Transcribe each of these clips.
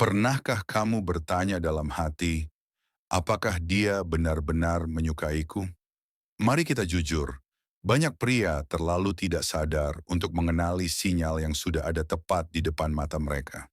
Pernahkah kamu bertanya dalam hati, apakah dia benar-benar menyukaiku? Mari kita jujur, banyak pria terlalu tidak sadar untuk mengenali sinyal yang sudah ada tepat di depan mata mereka.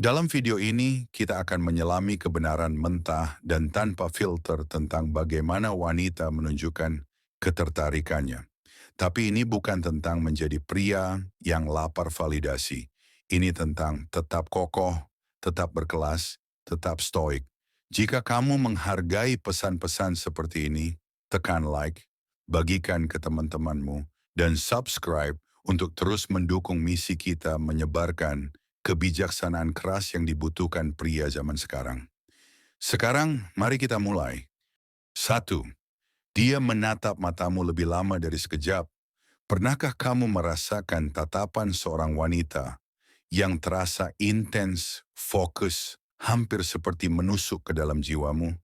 Dalam video ini, kita akan menyelami kebenaran mentah dan tanpa filter tentang bagaimana wanita menunjukkan ketertarikannya. Tapi ini bukan tentang menjadi pria yang lapar validasi. Ini tentang tetap kokoh, tetap berkelas, tetap stoik. Jika kamu menghargai pesan-pesan seperti ini, tekan like, bagikan ke teman-temanmu, dan subscribe untuk terus mendukung misi kita menyebarkan kebijaksanaan keras yang dibutuhkan pria zaman sekarang. Sekarang, mari kita mulai. Satu, dia menatap matamu lebih lama dari sekejap. Pernahkah kamu merasakan tatapan seorang wanita yang terasa intens, fokus, hampir seperti menusuk ke dalam jiwamu?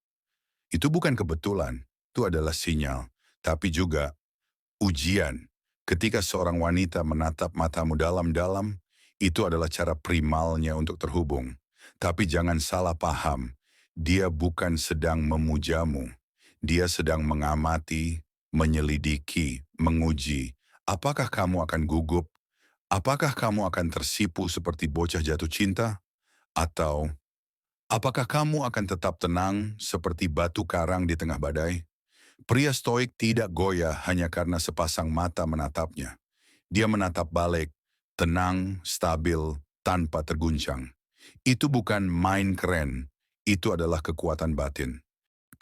Itu bukan kebetulan, itu adalah sinyal, tapi juga ujian. Ketika seorang wanita menatap matamu dalam-dalam, itu adalah cara primalnya untuk terhubung. Tapi jangan salah paham, dia bukan sedang memujamu. Dia sedang mengamati, menyelidiki, menguji. Apakah kamu akan gugup? Apakah kamu akan tersipu seperti bocah jatuh cinta? Atau apakah kamu akan tetap tenang seperti batu karang di tengah badai? Pria stoik tidak goyah hanya karena sepasang mata menatapnya. Dia menatap balik, tenang, stabil, tanpa terguncang. Itu bukan main keren, itu adalah kekuatan batin.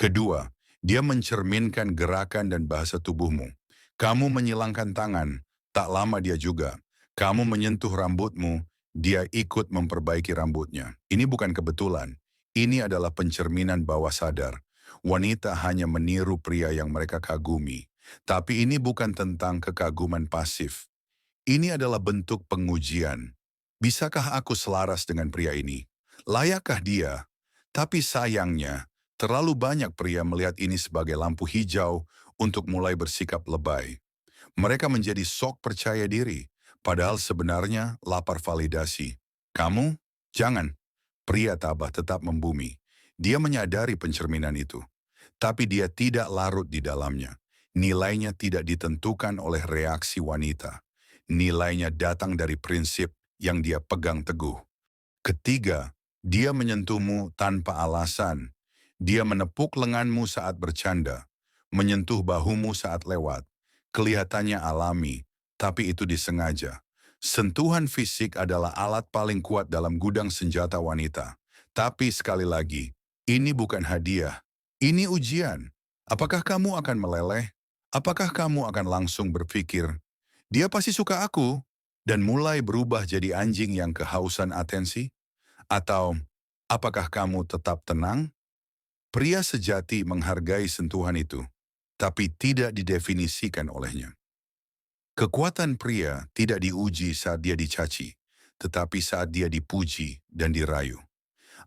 Kedua, dia mencerminkan gerakan dan bahasa tubuhmu. Kamu menyilangkan tangan, tak lama dia juga. Kamu menyentuh rambutmu, dia ikut memperbaiki rambutnya. Ini bukan kebetulan, ini adalah pencerminan bawah sadar. Wanita hanya meniru pria yang mereka kagumi. Tapi ini bukan tentang kekaguman pasif. Ini adalah bentuk pengujian. Bisakah aku selaras dengan pria ini? Layakkah dia? Tapi sayangnya, terlalu banyak pria melihat ini sebagai lampu hijau untuk mulai bersikap lebay. Mereka menjadi sok percaya diri, padahal sebenarnya lapar validasi. Kamu? Jangan. Pria tabah tetap membumi. Dia menyadari pencerminan itu. Tapi dia tidak larut di dalamnya. Nilainya tidak ditentukan oleh reaksi wanita. Nilainya datang dari prinsip yang dia pegang teguh. Ketiga, dia menyentuhmu tanpa alasan. Dia menepuk lenganmu saat bercanda, menyentuh bahumu saat lewat. Kelihatannya alami, tapi itu disengaja. Sentuhan fisik adalah alat paling kuat dalam gudang senjata wanita. Tapi sekali lagi, ini bukan hadiah, ini ujian. Apakah kamu akan meleleh? Apakah kamu akan langsung berpikir, dia pasti suka aku, dan mulai berubah jadi anjing yang kehausan atensi? Atau, apakah kamu tetap tenang? Pria sejati menghargai sentuhan itu, tapi tidak didefinisikan olehnya. Kekuatan pria tidak diuji saat dia dicaci, tetapi saat dia dipuji dan dirayu.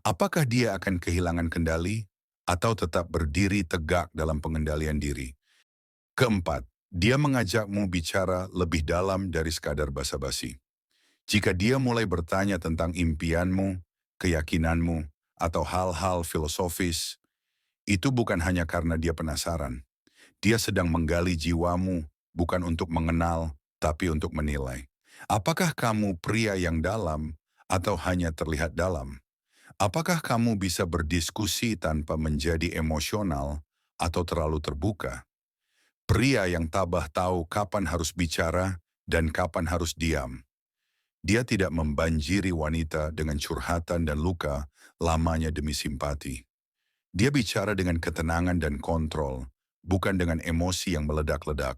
Apakah dia akan kehilangan kendali, atau tetap berdiri tegak dalam pengendalian diri? Keempat, dia mengajakmu bicara lebih dalam dari sekadar basa-basi. Jika dia mulai bertanya tentang impianmu, keyakinanmu, atau hal-hal filosofis, itu bukan hanya karena dia penasaran. Dia sedang menggali jiwamu, bukan untuk mengenal, tapi untuk menilai. Apakah kamu pria yang dalam, atau hanya terlihat dalam? Apakah kamu bisa berdiskusi tanpa menjadi emosional, atau terlalu terbuka? Pria yang tabah tahu kapan harus bicara dan kapan harus diam. Dia tidak membanjiri wanita dengan curhatan dan luka lamanya demi simpati. Dia bicara dengan ketenangan dan kontrol, bukan dengan emosi yang meledak-ledak.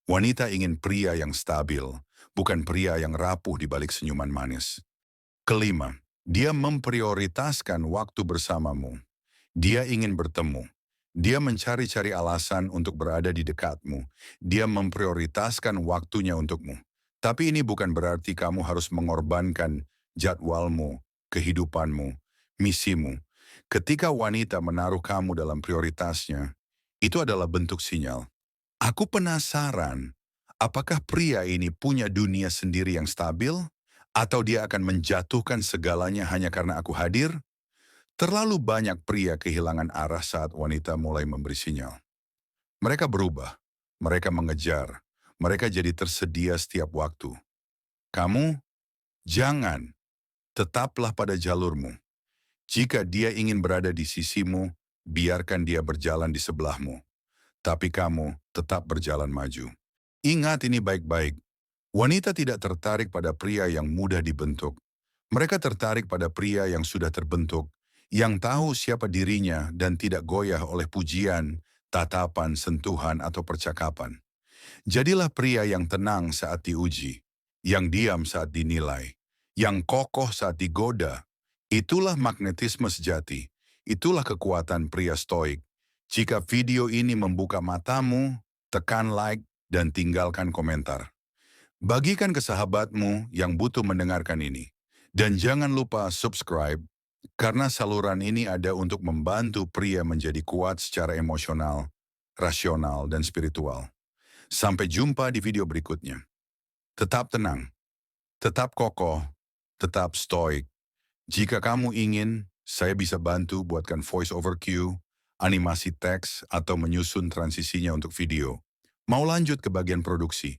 Wanita ingin pria yang stabil, bukan pria yang rapuh di balik senyuman manis. Kelima, dia memprioritaskan waktu bersamamu. Dia ingin bertemu. Dia mencari-cari alasan untuk berada di dekatmu. Dia memprioritaskan waktunya untukmu. Tapi ini bukan berarti kamu harus mengorbankan jadwalmu, kehidupanmu, misimu. Ketika wanita menaruh kamu dalam prioritasnya, itu adalah bentuk sinyal. Aku penasaran, apakah pria ini punya dunia sendiri yang stabil? Atau dia akan menjatuhkan segalanya hanya karena aku hadir? Terlalu banyak pria kehilangan arah saat wanita mulai memberi sinyal. Mereka berubah, mereka mengejar, mereka jadi tersedia setiap waktu. Kamu, jangan, tetaplah pada jalurmu. Jika dia ingin berada di sisimu, biarkan dia berjalan di sebelahmu. Tapi kamu tetap berjalan maju. Ingat ini baik-baik. Wanita tidak tertarik pada pria yang mudah dibentuk. Mereka tertarik pada pria yang sudah terbentuk, yang tahu siapa dirinya dan tidak goyah oleh pujian, tatapan, sentuhan, atau percakapan. Jadilah pria yang tenang saat diuji, yang diam saat dinilai, yang kokoh saat digoda. Itulah magnetisme sejati, itulah kekuatan pria stoik. Jika video ini membuka matamu, tekan like dan tinggalkan komentar. Bagikan ke sahabatmu yang butuh mendengarkan ini. Dan jangan lupa subscribe, karena saluran ini ada untuk membantu pria menjadi kuat secara emosional, rasional, dan spiritual. Sampai jumpa di video berikutnya. Tetap tenang, tetap kokoh, tetap stoik. Jika kamu ingin, saya bisa bantu buatkan voice over cue, animasi teks, atau menyusun transisinya untuk video. Mau lanjut ke bagian produksi?